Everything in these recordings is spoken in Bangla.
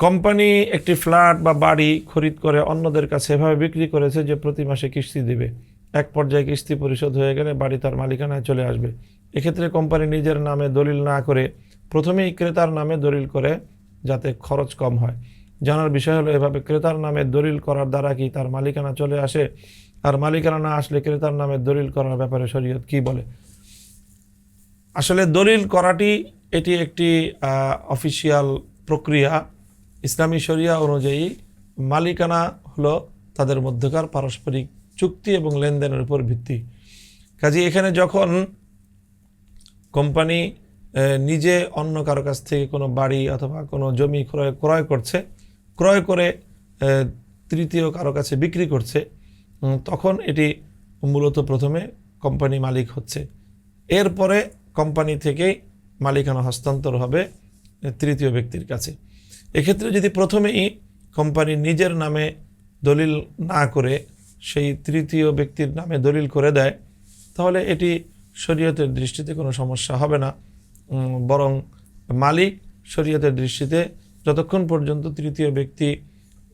কোম্পানি একটি ফ্ল্যাট বা বাড়ি খরিদ করে অন্যদের কাছে এভাবে বিক্রি করেছে যে প্রতি মাসে কিস্তি দিবে। এক পর্যায়ে কিস্তি পরিশোধ হয়ে গেলে বাড়ি তার মালিকানায় চলে আসবে। এক্ষেত্রে কোম্পানি নিজের নামে দলিল না করে প্রথমেই ক্রেতার নামে দলিল করে, যাতে খরচ কম হয়। জানার বিষয় হলো, এভাবে ক্রেতার নামে দলিল করার দ্বারা কি তার মালিকানা চলে আসে? আর মালিকানা না আসলে ক্রেতার নামে দলিল করার ব্যাপারে শরীয়ত কি বলে? আসলে দলিল করাটি এটি একটি অফিসিয়াল প্রক্রিয়া। ইসলামী শরিয়া অনুযায়ী মালিকানা হলো তাদের মধ্যকার পারস্পরিক চুক্তি এবং লেনদেনের উপর ভিত্তি। কাজে এখানে যখন কোম্পানি নিজে অন্য কারো কাছ থেকে কোনো বাড়ি অথবা কোনো জমি ক্রয় করছে, ক্রয় করে তৃতীয় কারো কাছে বিক্রি করছে, তখন এটি মূলত প্রথমে কোম্পানি মালিক হচ্ছে। এরপরে কোম্পানি থেকেই মালিকানা হস্তান্তর হবে তৃতীয় ব্যক্তির কাছে। এক্ষেত্রে যদি প্রথমেই কোম্পানি নিজের নামে দলিল না করে সেই তৃতীয় ব্যক্তির নামে দলিল করে দেয়, তাহলে এটি শরীয়তের দৃষ্টিতে কোনো সমস্যা হবে না। বরং মালিক শরীয়তের দৃষ্টিতে যতক্ষণ পর্যন্ত তৃতীয় ব্যক্তি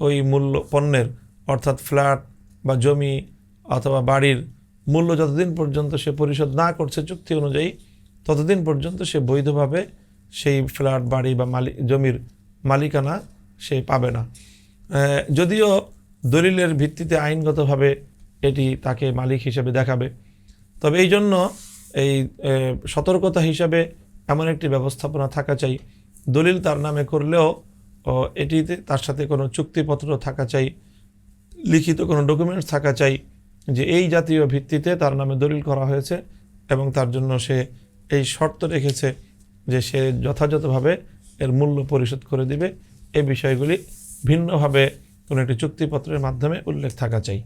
ওই মূল্য পণ্যের, অর্থাৎ ফ্ল্যাট বা জমি অথবা বাড়ির মূল্য যতদিন পর্যন্ত সে পরিশোধ না করছে চুক্তি অনুযায়ী, ততদিন পর্যন্ত সে বৈধভাবে সেই ফ্ল্যাট, বাড়ি বা জমির মালিকানা সে পাবে না। যদিও দলিলের ভিত্তিতে আইনগতভাবে এটি তাকে মালিক হিসেবে দেখাবে, তবে এই জন্য এই সতর্কতা হিসাবে এমন একটি ব্যবস্থাপনা থাকা চাই, দলিল তার নামে করলেও এটিতে তার সাথে কোনো চুক্তিপত্র থাকা চাই, লিখিত কোনো ডকুমেন্টস থাকা চাই যে এই জাতীয় ভিত্তিতে তার নামে দলিল করা হয়েছে এবং তার জন্য সে এই শর্ত রেখেছে যে সে যথাযথভাবে এর মূল্য পরিশোধ করে দিবে। এই বিষয়গুলি ভিন্নভাবে কোনো একটি চুক্তিপত্রের মাধ্যমে উল্লেখ থাকা চাই।